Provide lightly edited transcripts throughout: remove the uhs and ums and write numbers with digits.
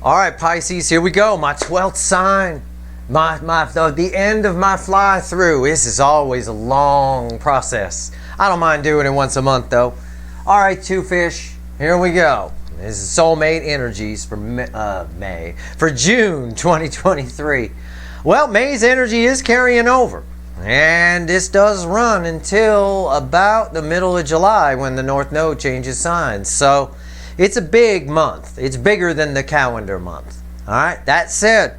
All right, Pisces, here we go. My 12th sign. The end of my fly through. This is always a long process. I don't mind doing it once a month, though. All right, two fish, here we go. This is soulmate energies for for June 2023. Well, May's energy is carrying over. And this does run until about the middle of July when the North Node changes signs. So it's a big month. It's bigger than the calendar month. All right, that said,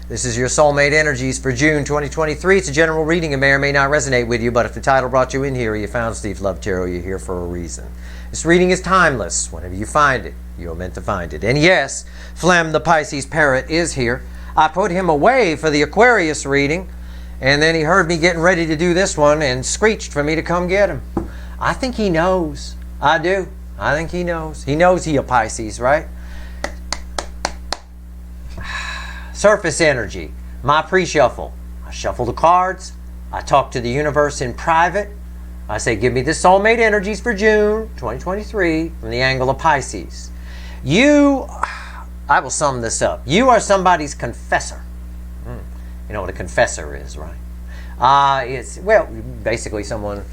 this is your soulmate energies for June 2023. It's a general reading. It may or may not resonate with you, but if the title brought you in here, you found Steve Love Tarot, you're here for a reason. This reading is timeless. Whenever you find it, you're meant to find it. And yes, Flem the Pisces parrot is here. I put him away for the Aquarius reading, and then he heard me getting ready to do this one and screeched for me to come get him. I think he knows. I do. I think he knows. He knows he a Pisces, right? Surface energy. My pre-shuffle. I shuffle the cards. I talk to the universe in private. I say, give me the soulmate energies for June 2023 from the angle of Pisces. I will sum this up. You are somebody's confessor. You know what a confessor is, right? It's, well, basically someone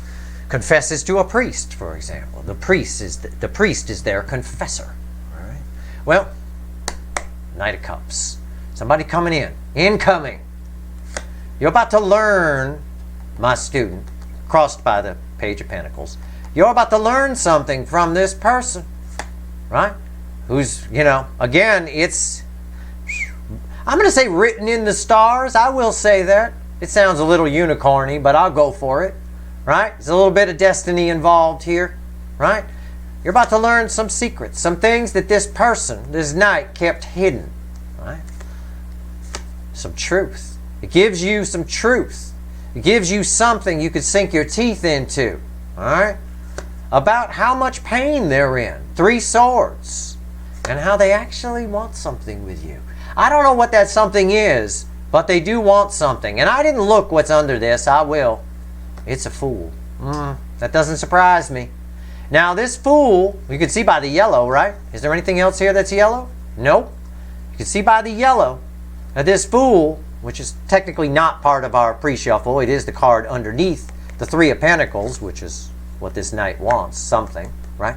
confesses to a priest, for example. The priest is their confessor. All right? Well, Knight of Cups. Somebody coming in. Incoming. You're about to learn, my student, crossed by the Page of Pentacles. You're about to learn something from this person, right? Who's, you know, again, it's, I'm going to say written in the stars. I will say that. It sounds a little unicorny, but I'll go for it, right? There's a little bit of destiny involved here, right? You're about to learn some secrets, some things that this person, this knight, kept hidden, right? Some truth. It gives you some truth. It gives you something you could sink your teeth into, all right? About how much pain they're in. 3 swords. And how they actually want something with you. I don't know what that something is, but they do want something. And I didn't look what's under this. I will. It's a fool. That doesn't surprise me. Now this fool, you can see by the yellow, right? Is there anything else here that's yellow? Nope. You can see by the yellow that this fool, which is technically not part of our pre-shuffle, it is the card underneath the 3 of Pentacles, which is what this knight wants, something, right?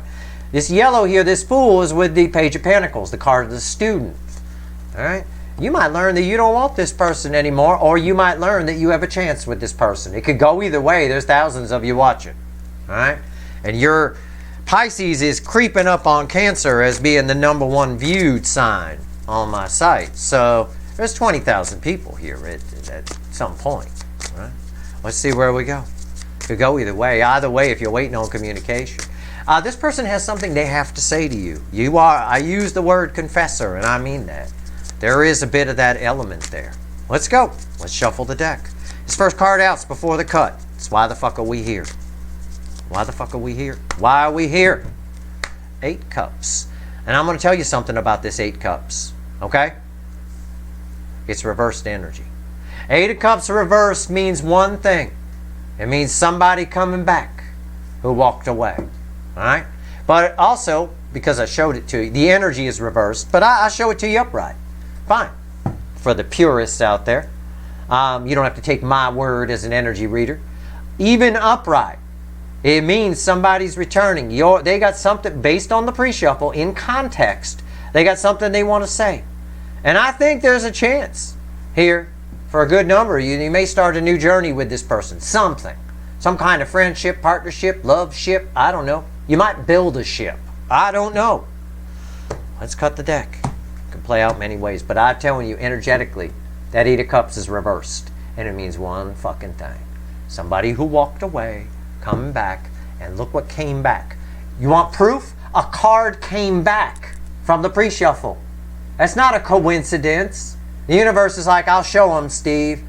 This yellow here, this fool, is with the Page of Pentacles, the card of the student. All right? You might learn that you don't want this person anymore, or you might learn that you have a chance with this person. It could go either way. There's thousands of you watching. All right? And your Pisces is creeping up on Cancer as being the #1 viewed sign on my site. So there's 20,000 people here at some point. All right? Let's see where we go. It could go either way. Either way, if you're waiting on communication. This person has something they have to say to you. I use the word confessor, and I mean that. There is a bit of that element there. Let's go. Let's shuffle the deck. This first card out's before the cut. It's why the fuck are we here? Why the fuck are we here? Why are we here? 8 Cups. And I'm going to tell you something about this 8 Cups. Okay? It's reversed energy. 8 of Cups reversed means one thing. It means somebody coming back who walked away. All right? But also, because I showed it to you, the energy is reversed, but I show it to you upright. Fine. For the purists out there, you don't have to take my word as an energy reader. Even upright, it means somebody's returning. They got something based on the pre-shuffle, in context. They got something they want to say. And I think there's a chance here for a good number of you. You may start a new journey with this person. Something. Some kind of friendship, partnership, love ship. I don't know. You might build a ship. I don't know. Let's cut the deck. It can play out many ways. But I'm telling you, energetically, that 8 of Cups is reversed. And it means one fucking thing. Somebody who walked away, coming back, and look what came back. You want proof? A card came back from the pre-shuffle. That's not a coincidence. The universe is like, I'll show them, Steve.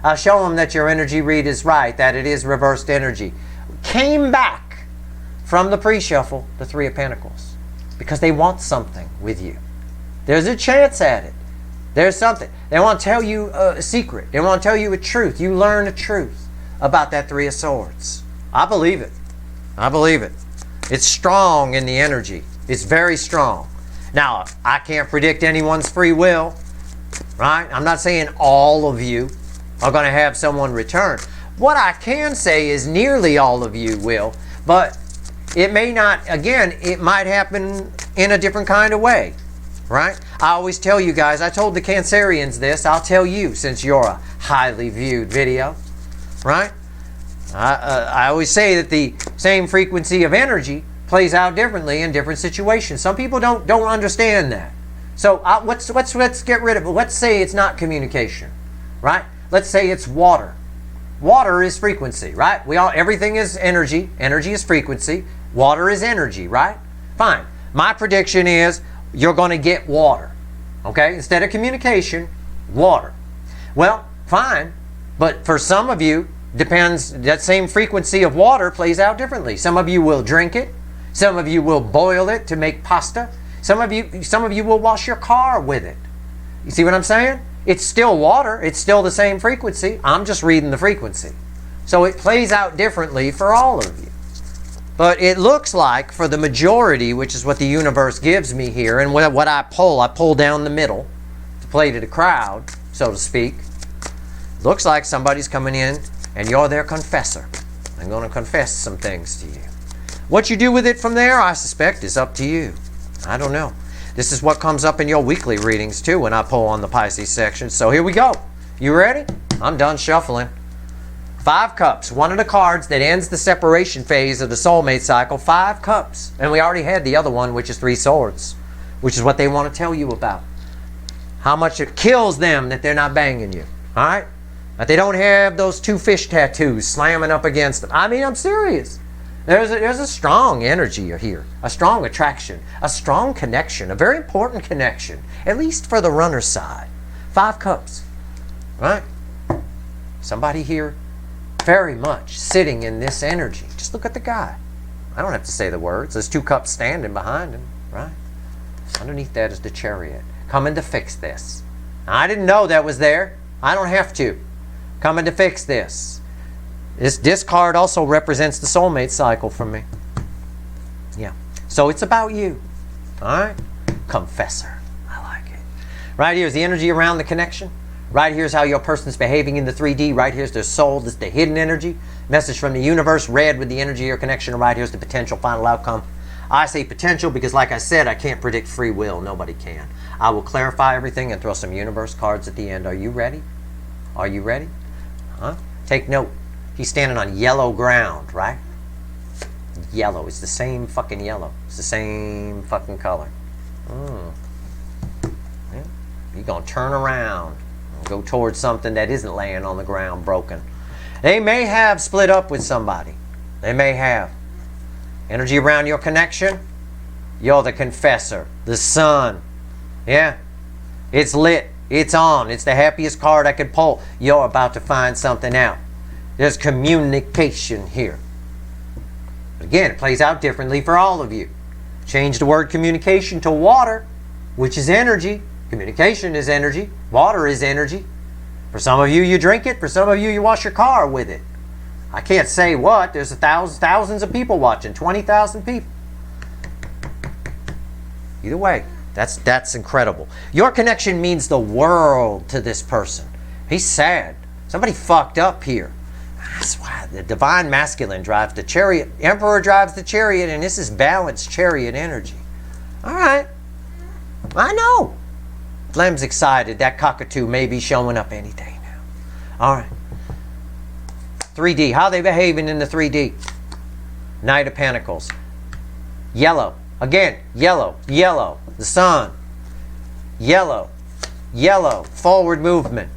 I'll show them that your energy read is right, that it is reversed energy. Came back from the pre-shuffle, the 3 of Pentacles, because they want something with you. There's a chance at it. There's something. They want to tell you a secret. They want to tell you a truth. You learn a truth about that 3 of Swords. I believe it. I believe it. It's strong in the energy. It's very strong. Now, I can't predict anyone's free will, right? I'm not saying all of you are going to have someone return. What I can say is nearly all of you will, but it may not, again, it might happen in a different kind of way, right? I always tell you guys, I told the Cancerians this, I'll tell you since you're a highly viewed video, right? I always say that the same frequency of energy plays out differently in different situations. Some people don't understand that. So let's get rid of it. Let's say it's not communication, right? Let's say it's water. Water is frequency, right? Everything is energy. Energy is frequency. Water is energy, right? Fine. My prediction is you're going to get water, okay? Instead of communication, water. Well, fine. But for some of you, depends, that same frequency of water plays out differently. Some of you will drink it. Some of you will boil it to make pasta. Some of you will wash your car with it. You see what I'm saying? It's still water. It's still the same frequency. I'm just reading the frequency. So it plays out differently for all of you. But it looks like for the majority, which is what the universe gives me here, and what I pull down the middle to play to the crowd, so to speak. Looks like somebody's coming in and you're their confessor. I'm going to confess some things to you. What you do with it from there, I suspect, is up to you. I don't know. This is what comes up in your weekly readings, too, when I pull on the Pisces section. So here we go. You ready? I'm done shuffling. 5 cups. One of the cards that ends the separation phase of the soulmate cycle. 5 cups. And we already had the other one, which is 3 swords, which is what they want to tell you about. How much it kills them that they're not banging you. All right? That they don't have those 2 fish tattoos slamming up against them. I mean, I'm serious. There's a strong energy here, a strong attraction, a strong connection, a very important connection, at least for the runner side. 5 cups, right? Somebody here very much sitting in this energy. Just look at the guy. I don't have to say the words. There's 2 cups standing behind him, right? Underneath that is the Chariot, coming to fix this. Now, I didn't know that was there. I don't have to. Coming to fix this. This card also represents the soulmate cycle for me. Yeah. So it's about you. All right? Confessor. I like it. Right here is the energy around the connection. Right here is how your person's behaving in the 3D. Right here is their soul. This is the hidden energy. Message from the universe. Red with the energy of your connection. And right here is the potential final outcome. I say potential because, like I said, I can't predict free will. Nobody can. I will clarify everything and throw some universe cards at the end. Are you ready? Are you ready? Huh? Take note. He's standing on yellow ground, right? Yellow. It's the same fucking yellow. It's the same fucking color. Yeah. You're going to turn around and go towards something that isn't laying on the ground broken. They may have split up with somebody. They may have. Energy around your connection. You're the confessor. The sun. Yeah. It's lit. It's on. It's the happiest card I could pull. You're about to find something out. There's communication here. Again, it plays out differently for all of you. Change the word communication to water, which is energy. Communication is energy. Water is energy. For some of you, you drink it. For some of you, you wash your car with it. I can't say what. There's thousands of people watching. 20,000 people. Either way, that's incredible. Your connection means the world to this person. He's sad. Somebody fucked up here. That's why the divine masculine drives the chariot. Emperor drives the chariot, and this is balanced chariot energy. All right. I know. Flem's excited. That cockatoo may be showing up any day now. All right. 3D. How are they behaving in the 3D? Knight of Pentacles. Yellow. Again, yellow. Yellow. The sun. Yellow. Yellow. Forward movement.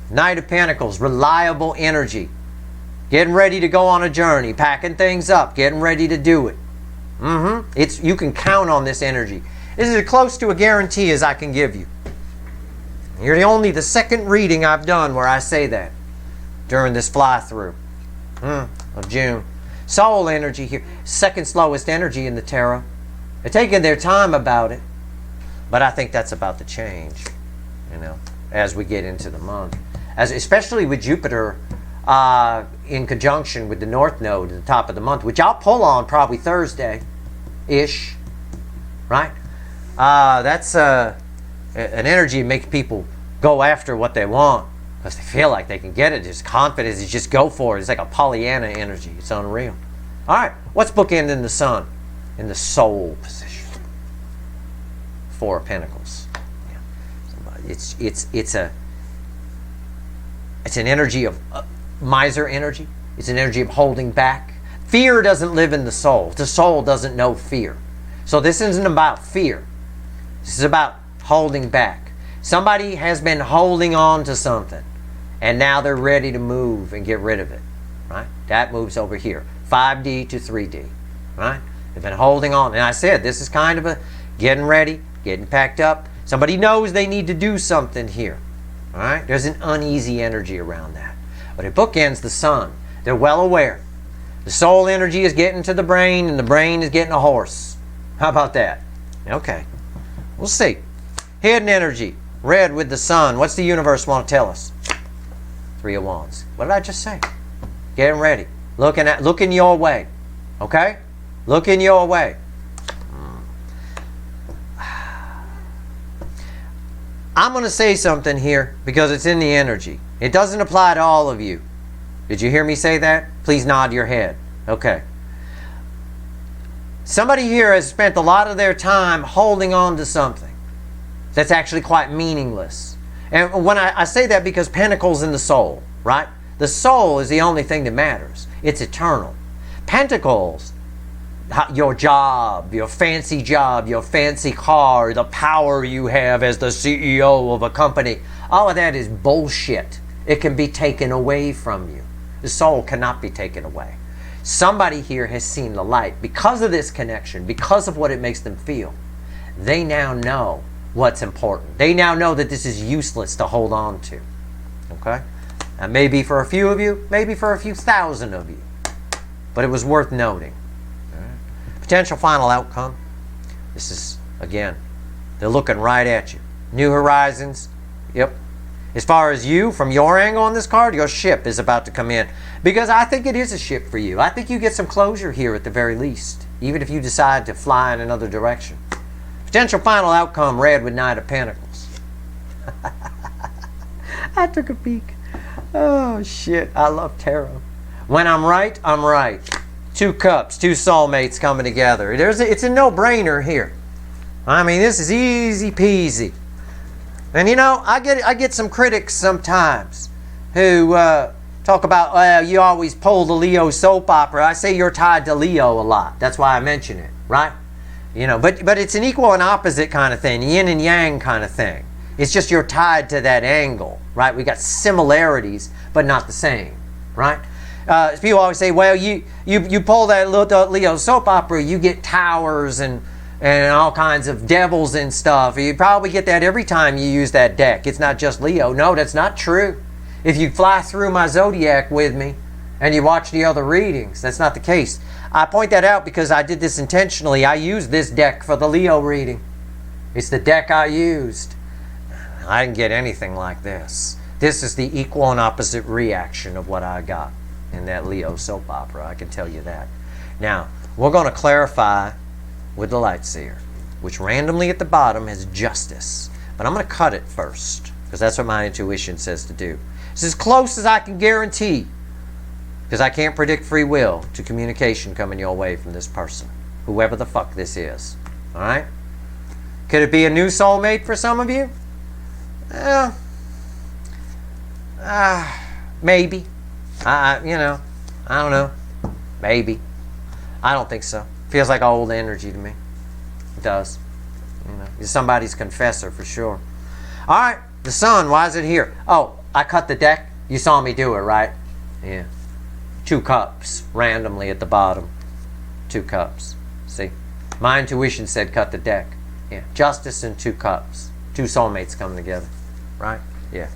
Knight of Pentacles. Reliable energy. Getting ready to go on a journey. Packing things up. Getting ready to do it. You can count on this energy. This is as close to a guarantee as I can give you. You're only the second reading I've done where I say that during this fly-through of June. Soul energy here. Second slowest energy in the tarot. They're taking their time about it. But I think that's about to change, as we get into the month. Especially with Jupiter in conjunction with the North Node at the top of the month, which I'll pull on probably Thursday-ish, right? That's an energy that makes people go after what they want because they feel like they can get it. There's confidence. You just go for it. It's like a Pollyanna energy. It's unreal. All right, what's bookending the sun? In the soul position. Four of Pentacles. Yeah. It's an energy of miser energy. It's an energy of holding back. Fear doesn't live in the soul. The soul doesn't know fear. So this isn't about fear. This is about holding back. Somebody has been holding on to something, and now they're ready to move and get rid of it. Right? That moves over here. 5D to 3D. Right? They've been holding on. And I said, this is kind of a getting ready, getting packed up. Somebody knows they need to do something here. All right? There's an uneasy energy around that. But it bookends the sun. They're well aware. The soul energy is getting to the brain, and the brain is getting a horse. How about that? Okay. We'll see. Hidden energy. Red with the sun. What's the universe want to tell us? 3 of Wands. What did I just say? Getting ready. Looking your way. Okay? Looking your way. I'm going to say something here because it's in the energy. It doesn't apply to all of you. Did you hear me say that? Please nod your head. Okay. Somebody here has spent a lot of their time holding on to something that's actually quite meaningless. And when I say that because Pentacles in the soul, right? The soul is the only thing that matters. It's eternal. Pentacles, your job, your fancy car, the power you have as the CEO of a company, all of that is bullshit. It can be taken away from you. The soul cannot be taken away. Somebody here has seen the light. Because of this connection, because of what it makes them feel, they now know what's important. They now know that this is useless to hold on to. Okay? That may be for a few of you, maybe for a few thousand of you. But it was worth noting. Potential final outcome. This is, again, they're looking right at you. New horizons. Yep. As far as you, from your angle on this card, your ship is about to come in. Because I think it is a ship for you. I think you get some closure here at the very least. Even if you decide to fly in another direction. Potential final outcome, red with Knight of Pentacles. I took a peek. Oh, shit. I love tarot. When I'm right, I'm right. 2 cups, 2 soulmates coming together. It's a no-brainer here. I mean, this is easy peasy. And you know, I get some critics sometimes who talk about, you always pull the Leo soap opera. I say you're tied to Leo a lot. That's why I mention it, right? You know, but it's an equal and opposite kind of thing, yin and yang kind of thing. It's just you're tied to that angle, right? We got similarities, but not the same, right? People always say, well, you pull that Leo soap opera, you get towers and all kinds of devils and stuff. You probably get that every time you use that deck. It's not just Leo. No, that's not true. If you fly through my zodiac with me and you watch the other readings, that's not the case. I point that out because I did this intentionally. I used this deck for the Leo reading. It's the deck I used. I didn't get anything like this. This is the equal and opposite reaction of what I got in that Leo soap opera. I can tell you that. Now, we're going to clarify with the light seer, which randomly at the bottom has justice. But I'm going to cut it first, because that's what my intuition says to do. It's as close as I can guarantee, because I can't predict free will to communication coming your way from this person, whoever the fuck this is. All right? Could it be a new soulmate for some of you? Maybe. I don't know. Maybe. I don't think so. Feels like old energy to me. It does. You know, you're somebody's confessor for sure. All right, the sun. Why is it here? Oh, I cut the deck. You saw me do it, right? Yeah. 2 cups randomly at the bottom. 2 cups. See? My intuition said cut the deck. Yeah. Justice and 2 cups. 2 soulmates coming together. Right? Yeah.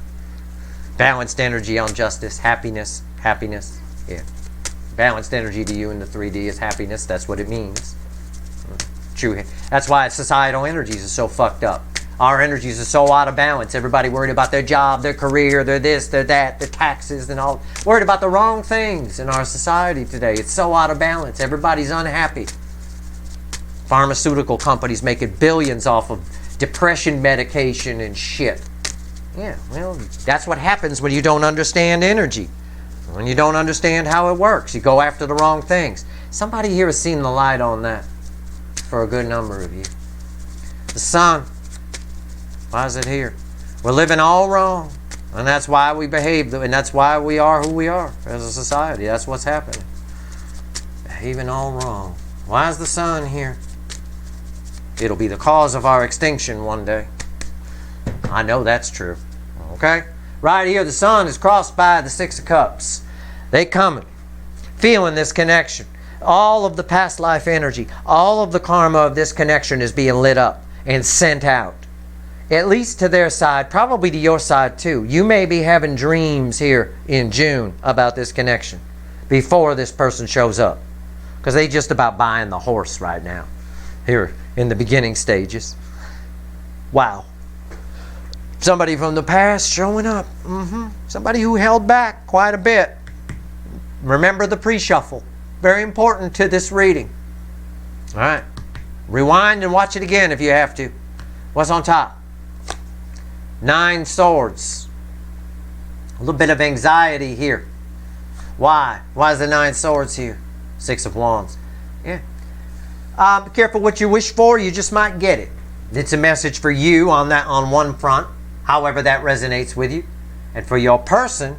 Balanced energy on justice. Happiness. Happiness. Yeah. Balanced energy to you in the 3D is happiness. That's what it means. True. That's why societal energies are so fucked up. Our energies are so out of balance. Everybody worried about their job, their career, their this, their that, their taxes, and all. Worried about the wrong things in our society today. It's so out of balance. Everybody's unhappy. Pharmaceutical companies making billions off of depression medication and shit. Yeah, well, that's what happens when you don't understand energy. When you don't understand how it works, you go after the wrong things. Somebody here has seen the light on that for a good number of you. The sun. Why is it here? We're living all wrong. And that's why we behave, and that's why we are who we are as a society. That's what's happening. Behaving all wrong. Why is the sun here? It'll be the cause of our extinction one day. I know that's true. Okay? Right here, the sun is crossed by the Six of Cups. They coming. Feeling this connection. All of the past life energy, all of the karma of this connection is being lit up and sent out. At least to their side, probably to your side too. You may be having dreams here in June about this connection before this person shows up. Because they just about buying the horse right now. Here in the beginning stages. Wow. Somebody from the past showing up. Somebody who held back quite a bit. Remember the pre-shuffle. Very important to this reading. All right. Rewind and watch it again if you have to. What's on top? 9 swords. A little bit of anxiety here. Why? Why is the 9 swords here? 6 of wands. Yeah. Be careful what you wish for. You just might get it. It's a message for you on one front. However that resonates with you. And for your person,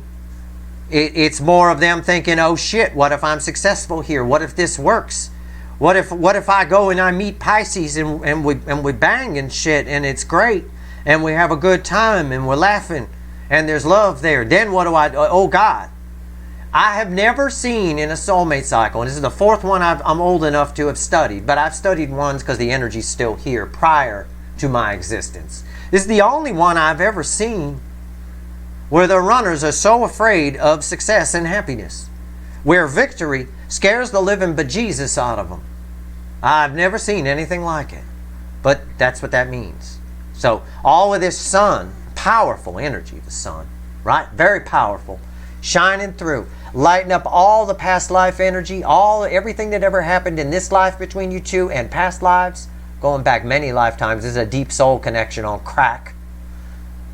it's more of them thinking, oh shit, what if I'm successful here? What if this works? What if I go and I meet Pisces and we bang and shit and it's great and we have a good time and we're laughing and there's love there. Then what do I do? Oh God. I have never seen in a soulmate cycle, and this is the 4th one I'm old enough to have studied, but I've studied ones because the energy's still here prior to my existence. This is the only one I've ever seen where the runners are so afraid of success and happiness, where victory scares the living bejesus out of them. I've never seen anything like it, but that's what that means. So all of this sun, powerful energy, the sun, right? Very powerful, shining through, lighting up all the past life energy, everything that ever happened in this life between you two and past lives, going back many lifetimes. This is a deep soul connection on crack.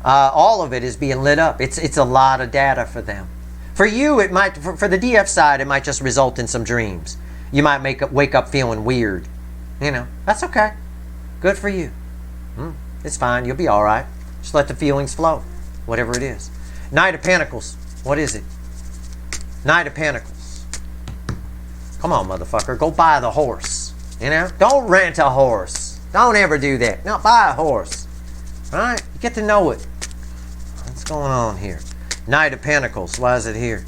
All of it is being lit up. It's a lot of data for them. For you, it might, for the DF side, it might just result in some dreams. You might wake up feeling weird. You know, that's okay. Good for you. It's fine. You'll be all right. Just let the feelings flow, whatever it is. Knight of Pentacles. What is it? Knight of Pentacles. Come on, motherfucker. Go buy the horse. You know? Don't rent a horse. Don't ever do that. No, buy a horse. All right? You get to know it. What's going on here? Knight of Pentacles. Why is it here?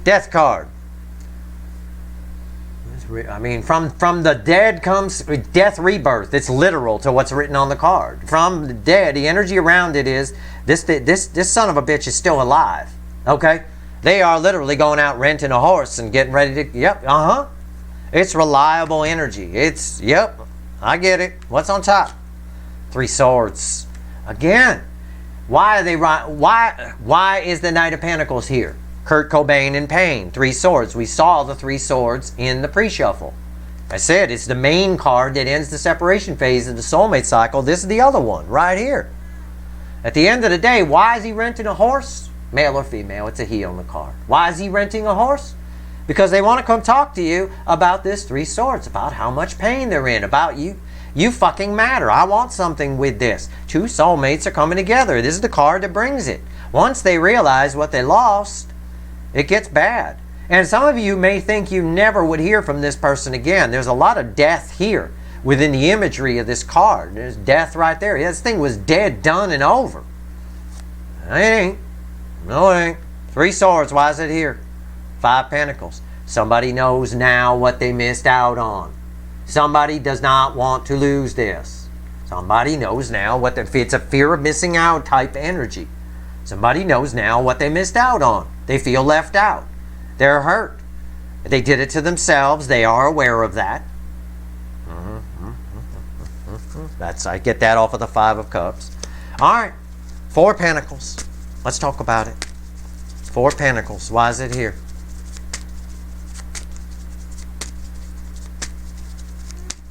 Death card. I mean, from the dead comes death, rebirth. It's literal to what's written on the card. From the dead, the energy around it is this son of a bitch is still alive. Okay? They are literally going out renting a horse and getting ready to, yep, It's reliable energy. It's, yep, I get it. What's on top? 3 swords. Again, why is the Knight of Pentacles here? Kurt Cobain in pain. 3 swords. We saw the 3 swords in the pre-shuffle. I said it's the main card that ends the separation phase of the soulmate cycle. This is the other one right here. At the end of the day, why is he renting a horse? Male or female? It's a he on the card. Why is he renting a horse? Because they want to come talk to you about this 3 swords, about how much pain they're in, about you. You fucking matter. I want something with this. 2 soulmates are coming together. This is the card that brings it. Once they realize what they lost, it gets bad. And some of you may think you never would hear from this person again. There's a lot of death here within the imagery of this card. There's death right there. This thing was dead, done, and over. It ain't. No, it ain't. 3 swords. Why is it here? 5 pentacles. Somebody knows now what they missed out on. Somebody does not want to lose this. Somebody knows now what it's a fear of missing out type energy. Somebody knows now what they missed out on. They feel left out. They're hurt. They did it to themselves. They are aware of that. I get that off of the 5 of Cups. All right. 4 pentacles. Let's talk about it. Four of Pentacles. Why is it here?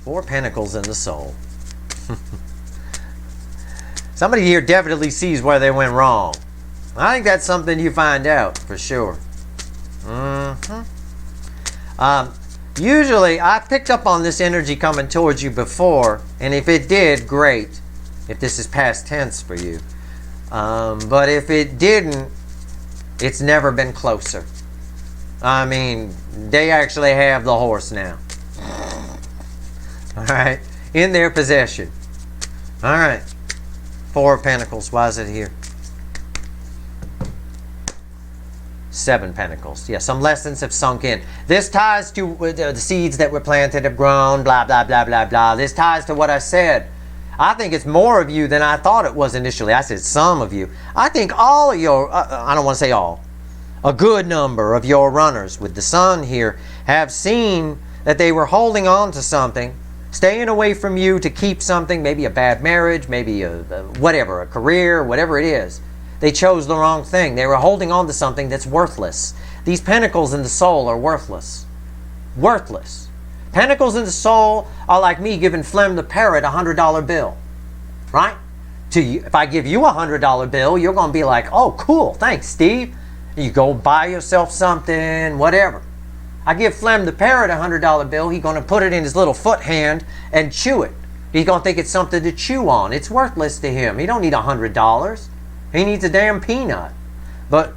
Four of Pentacles in the soul. Somebody here definitely sees where they went wrong. I think that's something you find out for sure. Usually, I picked up on this energy coming towards you before, and if it did, great. If this is past tense for you. But if it didn't, it's never been closer. I mean, they actually have the horse now. Alright, in their possession. Alright, Four of Pentacles, why is it here? Seven Pentacles. Yeah, some lessons have sunk in. This ties to the seeds that were planted have grown, blah, blah, blah, blah, blah. This ties to what I said. I think it's more of you than I thought it was initially. I said some of you. I think all of your, I don't want to say all, a good number of your runners with the sun here have seen that they were holding on to something, staying away from you to keep something, maybe a bad marriage, maybe whatever, a career, whatever it is. They chose the wrong thing. They were holding on to something that's worthless. These pentacles in the soul are worthless. Worthless. Pentacles in the soul are like me giving Flem the parrot a $100 bill. Right? To you, if I give you a $100 bill, you're going to be like, oh, cool, thanks, Steve. You go buy yourself something, whatever. I give Flem the parrot a $100 bill, he's going to put it in his little foot hand and chew it. He's going to think it's something to chew on. It's worthless to him. He don't need $100. He needs a damn peanut. But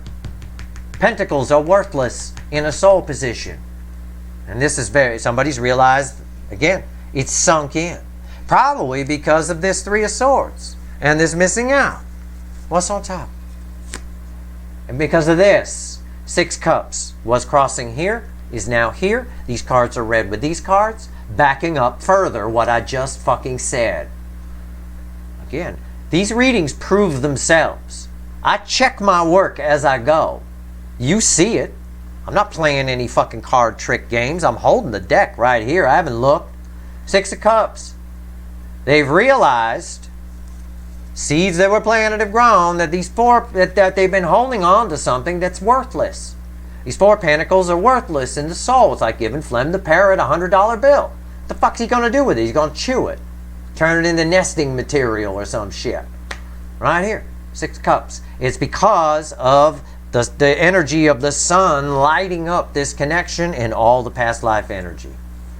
pentacles are worthless in a soul position. And this is somebody's realized, again, it's sunk in. Probably because of this Three of Swords and this missing out. What's on top? And because of this, Six Cups was crossing here, is now here. These cards are red with these cards, backing up further what I just fucking said. Again, these readings prove themselves. I check my work as I go. You see it. I'm not playing any fucking card trick games. I'm holding the deck right here. I haven't looked. Six of Cups. They've realized seeds that were planted have grown, that these that they've been holding on to something that's worthless. These Four Pentacles are worthless in the soul. It's like giving Flem the parrot a $100 bill. What the fuck's he going to do with it? He's going to chew it. Turn it into nesting material or some shit. Right here. Six Cups. It's because of the energy of the sun lighting up this connection and all the past life energy.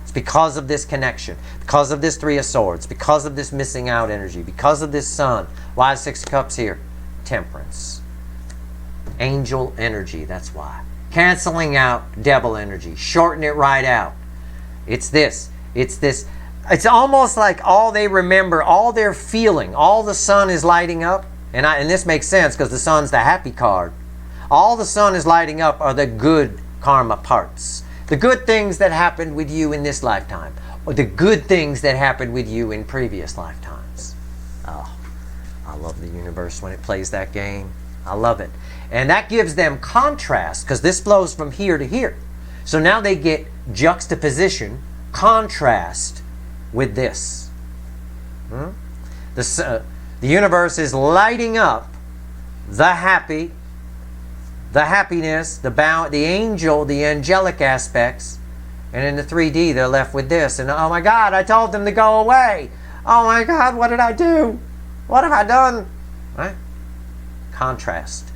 It's because of this connection. Because of this Three of Swords. Because of this missing out energy. Because of this sun. Why is Six Cups here? Temperance. Angel energy. That's why. Canceling out devil energy. Shorten it right out. It's this. It's this. It's almost like all they remember, all they're feeling, all the sun is lighting up. And this makes sense because the sun's the happy card. All the sun is lighting up are the good karma parts. The good things that happened with you in this lifetime. Or the good things that happened with you in previous lifetimes. Oh, I love the universe when it plays that game. I love it. And that gives them contrast because this flows from here to here. So now they get juxtaposition, contrast with this. The universe is lighting up the happy, the happiness, the angel, the angelic aspects. And in the 3D, they're left with this. And oh my God, I told them to go away. Oh my God, what did I do? What have I done? Right? Contrast.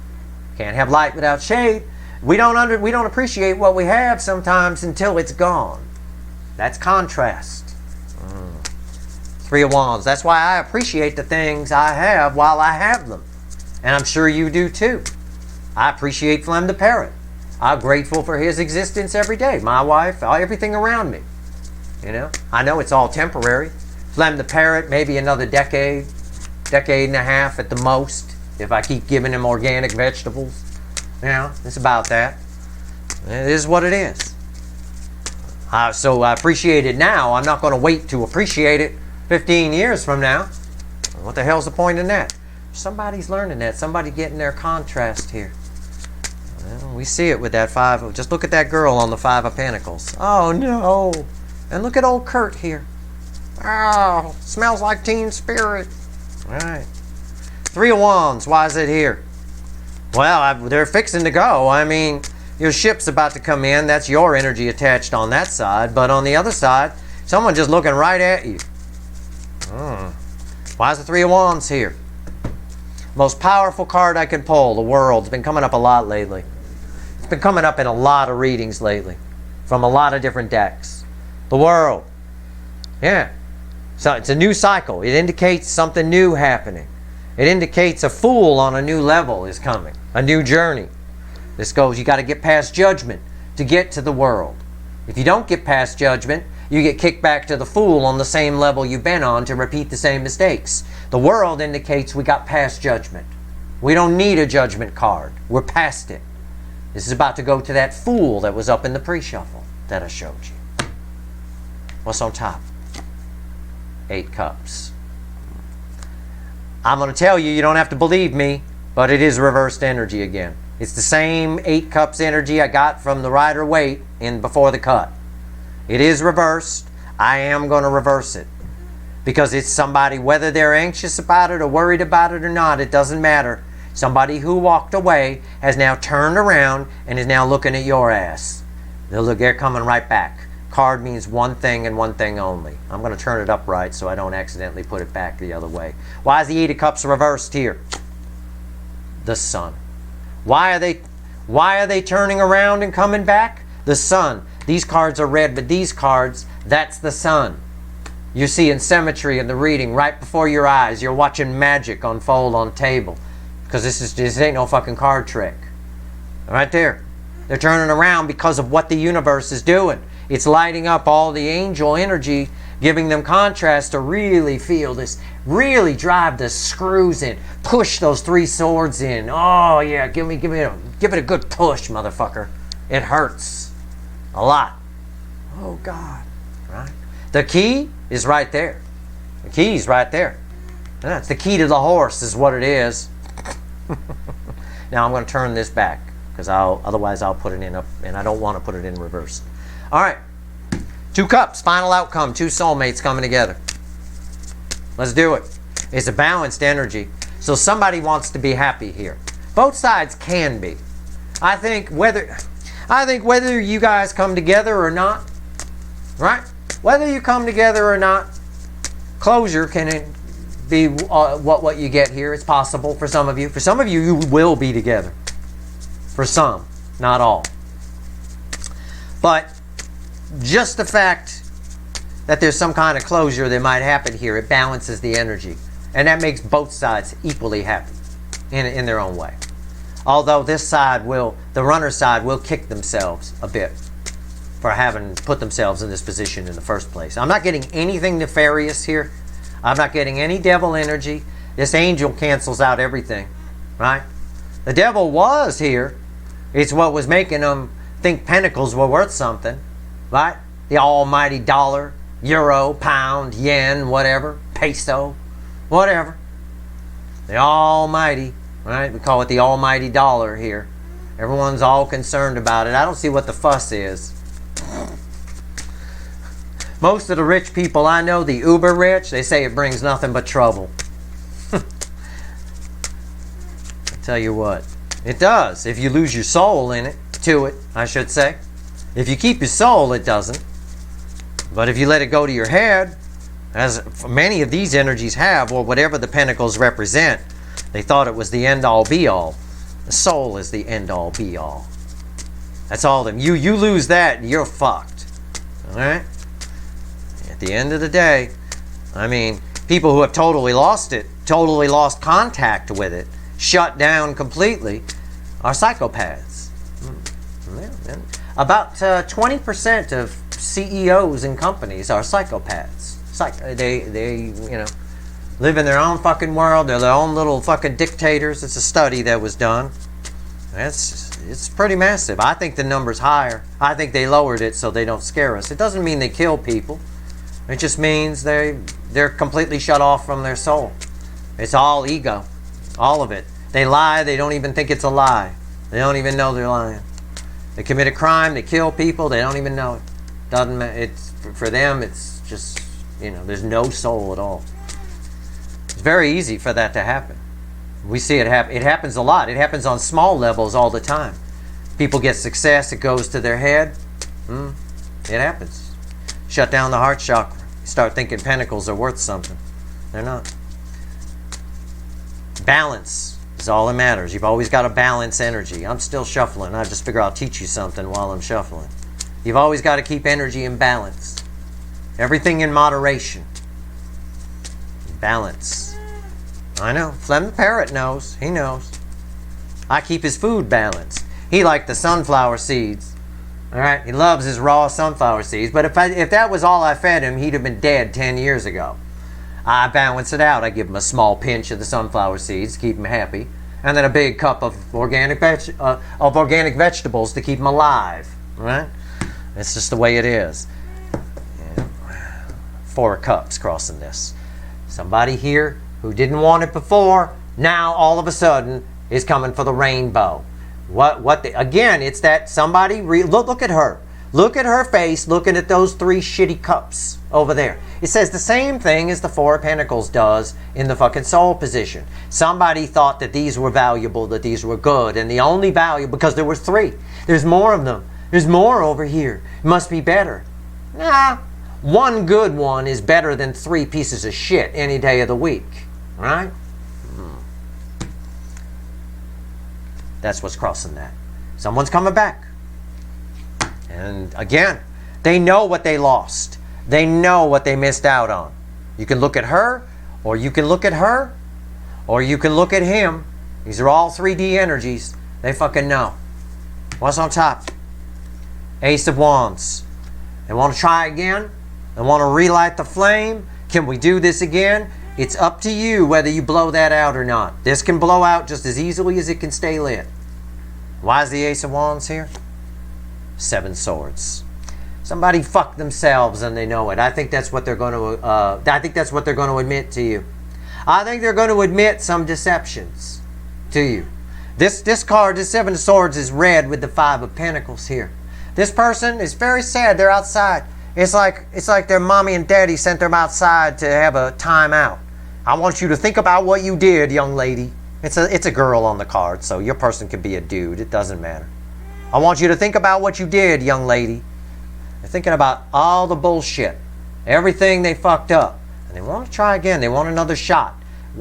Can't have light without shade. We don't appreciate what we have sometimes until it's gone. That's contrast. Three of Wands. That's why I appreciate the things I have while I have them. And I'm sure you do too. I appreciate Flem the parrot. I'm grateful for his existence every day. My wife, everything around me. You know, I know it's all temporary. Flem the parrot, maybe another decade and a half at the most. If I keep giving him organic vegetables. You know, it's about that. It is what it is. So I appreciate it now. I'm not going to wait to appreciate it 15 years from now. What the hell's the point in that? Somebody's learning that. Somebody getting their contrast here. Well, we see it with that five. Just look at that girl on the Five of Pentacles. Oh no. And look at old Kurt here. Oh, smells like Teen Spirit. All right. Three of Wands. Why is it here? Well, they're fixing to go. I mean, your ship's about to come in. That's your energy attached on that side. But on the other side, someone just looking right at you. Why is the Three of Wands here? Most powerful card I can pull, the World. It's been coming up a lot lately. It's been coming up in a lot of readings lately from a lot of different decks. The World. Yeah. So it's a new cycle. It indicates something new happening. It indicates a Fool on a new level is coming. A new journey. This goes, you got to get past judgment to get to the World. If you don't get past judgment, you get kicked back to the Fool on the same level you've been on to repeat the same mistakes. The World indicates we got past judgment. We don't need a judgment card. We're past it. This is about to go to that Fool that was up in the pre-shuffle that I showed you. What's on top? 8 cups. I'm going to tell you, you don't have to believe me, but it is reversed energy again. It's the same 8 cups energy I got from the Rider Waite in Before the Cut. It is reversed. I am going to reverse it. Because it's somebody, whether they're anxious about it or worried about it or not, it doesn't matter. Somebody who walked away has now turned around and is now looking at your ass. They're coming right back. Card means one thing and one thing only. I'm going to turn it upright so I don't accidentally put it back the other way. Why is the 8 of Cups reversed here? The Sun. Why are they turning around and coming back? The Sun. These cards are red, but these cards, that's the Sun. You're seeing symmetry in the reading right before your eyes. You're watching magic unfold on table. Because this ain't no fucking card trick. Right there. They're turning around because of what the universe is doing. It's lighting up all the angel energy, giving them contrast to really feel this, really drive the screws in, push those 3 swords in. Oh yeah, give it a good push, motherfucker. It hurts a lot. Oh God, right? The key is right there. The key's right there. That's the key to the horse, is what it is. Now I'm going to turn this back because otherwise I'll put it in up, and I don't want to put it in reverse. All right, 2 cups, final outcome, 2 soulmates coming together. Let's do it. It's a balanced energy, so somebody wants to be happy here. Both sides can be. I think whether you guys come together or not, right? Whether you come together or not, closure can be what you get here. It's possible for some of you. For some of you, you will be together. For some, not all. But just the fact that there's some kind of closure that might happen here, it balances the energy. And that makes both sides equally happy in their own way. Although this side the runner side will kick themselves a bit for having put themselves in this position in the first place. I'm not getting anything nefarious here. I'm not getting any devil energy. This angel cancels out everything, right? The devil was here. It's what was making them think pentacles were worth something, right? The almighty dollar, euro, pound, yen, whatever, peso, whatever. The almighty, right? We call it the almighty dollar here. Everyone's all concerned about it. I don't see what the fuss is. Most of the rich people I know, the uber rich, they say it brings nothing but trouble. I tell you what, it does. If you lose your soul in it, to it, I should say. If you keep your soul, it doesn't. But if you let it go to your head, as many of these energies have, or whatever the pentacles represent, they thought it was the end-all, be-all. The soul is the end-all, be-all. That's all them. You lose that, you're fucked. All right? At the end of the day, I mean, people who have totally lost it, totally lost contact with it, shut down completely, are psychopaths. About 20% of CEOs in companies are psychopaths. They live in their own fucking world. They're their own little fucking dictators. It's a study that was done. It's pretty massive. I think the number's higher. I think they lowered it so they don't scare us. It doesn't mean they kill people. It just means they're completely shut off from their soul. It's all ego. All of it. They lie. They don't even think it's a lie. They don't even know they're lying. They commit a crime. They kill people. They don't even know it. Doesn't matter. It's for them. It's just there's no soul at all. It's very easy for that to happen. We see it happen. It happens a lot. It happens on small levels all the time. People get success. It goes to their head. It happens. Shut down the heart chakra. Start thinking pentacles are worth something. They're not. Balance is all that matters. You've always got to balance energy. I'm still shuffling. I just figure I'll teach you something while I'm shuffling. You've always got to keep energy in balance. Everything in moderation. Balance. I know. Flem the parrot knows. He knows. I keep his food balanced. He liked the sunflower seeds. All right? He loves his raw sunflower seeds. But if that was all I fed him, he'd have been dead 10 years ago. I balance it out. I give him a small pinch of the sunflower seeds to keep him happy. And then a big cup of organic vegetables to keep him alive. All right? It's just the way it is. Yeah. 4 cups crossing this. Somebody here who didn't want it before, now all of a sudden is coming for the rainbow. Again, it's that somebody, look at her. Look at her face looking at those 3 shitty cups over there. It says the same thing as the 4 of Pentacles does in the fucking soul position. Somebody thought that these were valuable, that these were good, and the only value, because there were 3. There's more of them. There's more over here. It must be better. Nah. 1 good one is better than 3 pieces of shit any day of the week. Right? That's what's crossing that. Someone's coming back. And again, they know what they lost. They know what they missed out on. You can look at her, or you can look at her, or you can look at him. These are all 3D energies. They fucking know. What's on top? Ace of Wands. They want to try again? They want to relight the flame? Can we do this again? It's up to you whether you blow that out or not. This can blow out just as easily as it can stay lit. Why is the Ace of Wands here? 7 swords. Somebody fucked themselves and they know it. I think that's what they're going to. I think that's what they're going to admit to you. I think they're going to admit some deceptions to you. This card, this 7 of Swords, is red with the 5 of Pentacles here. This person is very sad. They're outside. It's like their mommy and daddy sent them outside to have a time out. I want you to think about what you did, young lady. It's a girl on the card, so your person could be a dude. It doesn't matter. I want you to think about what you did, young lady. They're thinking about all the bullshit, everything they fucked up, and they want to try again. They want another shot.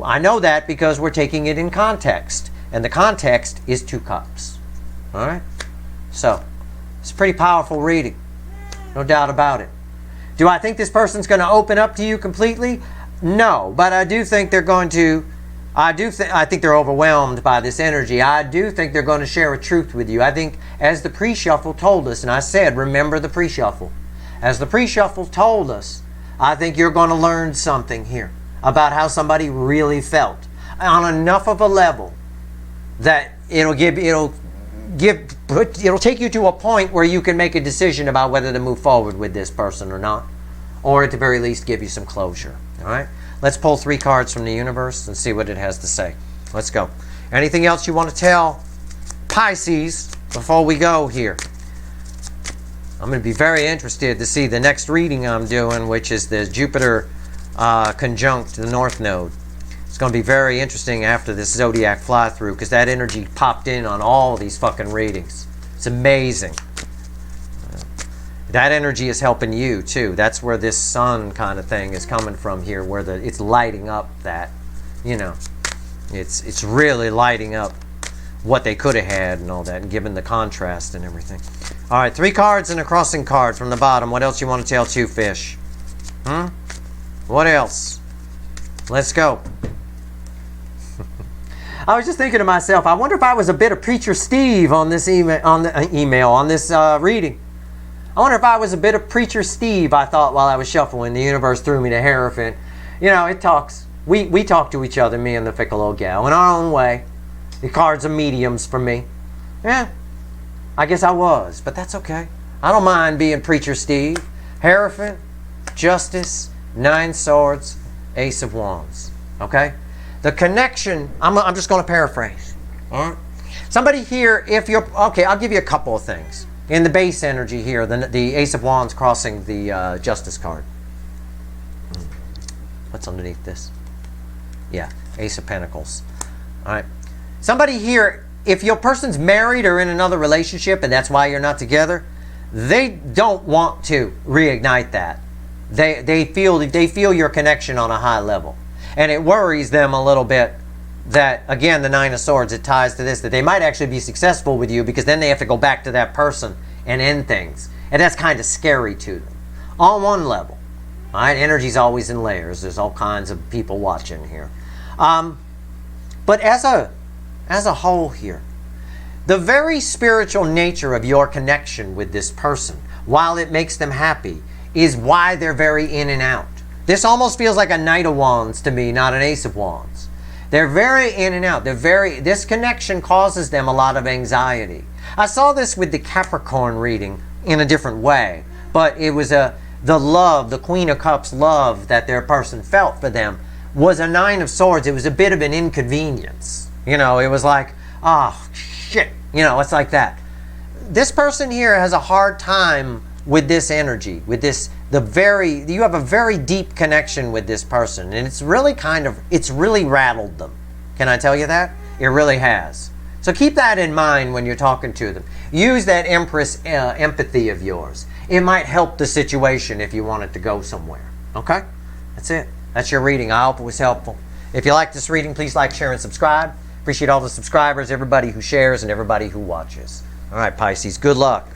I know that because we're taking it in context, and the context is 2 cups. All right? So, it's a pretty powerful reading. No doubt about it. Do I think this person's going to open up to you completely? No, but I do think they're going to. I think they're overwhelmed by this energy. I do think they're going to share a truth with you. I think, as the pre-shuffle told us, and I said, remember the pre-shuffle. As the pre-shuffle told us, I think you're going to learn something here about how somebody really felt on enough of a level that it'll take you to a point where you can make a decision about whether to move forward with this person or not, or at the very least give you some closure. All right? Let's pull 3 cards from the universe and see what it has to say. Let's go. Anything else you want to tell Pisces before we go here? I'm going to be very interested to see the next reading I'm doing, which is the Jupiter conjunct the North Node. It's going to be very interesting after this zodiac fly-through, because that energy popped in on all of these fucking readings. It's amazing. That energy is helping you too. That's where this sun kind of thing is coming from here, where it's lighting up that, it's really lighting up what they could have had and all that, and given the contrast and everything. All right, 3 cards and a crossing card from the bottom. What else you want to tell 2 fish? What else? Let's go. I was just thinking to myself, I wonder if I was a bit of Preacher Steve on this on this reading. I wonder if I was a bit of Preacher Steve, I thought, while I was shuffling. The universe threw me the Hierophant. It talks. We talk to each other, me and the fickle old gal, in our own way. The cards are mediums for me. Yeah, I guess I was, but that's okay. I don't mind being Preacher Steve. Hierophant, Justice, 9 Swords, Ace of Wands. Okay? The connection, I'm just going to paraphrase. All right? Somebody here, if you're, okay, I'll give you a couple of things. In the base energy here, the Ace of Wands crossing the Justice card. What's underneath this? Yeah, Ace of Pentacles. All right. Somebody here, if your person's married or in another relationship and that's why you're not together, they don't want to reignite that. They feel your connection on a high level. And it worries them a little bit that, again, the Nine of Swords, it ties to this, that they might actually be successful with you because then they have to go back to that person and end things. And that's kind of scary to them. On one level. All right, energy's always in layers. There's all kinds of people watching here. But as a whole here, the very spiritual nature of your connection with this person, while it makes them happy, is why they're very in and out. This almost feels like a Knight of Wands to me, not an Ace of Wands. They're very in and out. This connection causes them a lot of anxiety. I saw this with the Capricorn reading in a different way, but it was the love, the Queen of Cups love that their person felt for them was a Nine of Swords. It was a bit of an inconvenience. You know, it was like, oh, shit. You know, it's like that. This person here has a hard time with this energy, with this, you have a very deep connection with this person. And it's really rattled them. Can I tell you that? It really has. So keep that in mind when you're talking to them. Use that Empress empathy of yours. It might help the situation if you want it to go somewhere. Okay? That's it. That's your reading. I hope it was helpful. If you like this reading, please like, share, and subscribe. Appreciate all the subscribers, everybody who shares, and everybody who watches. All right, Pisces, good luck.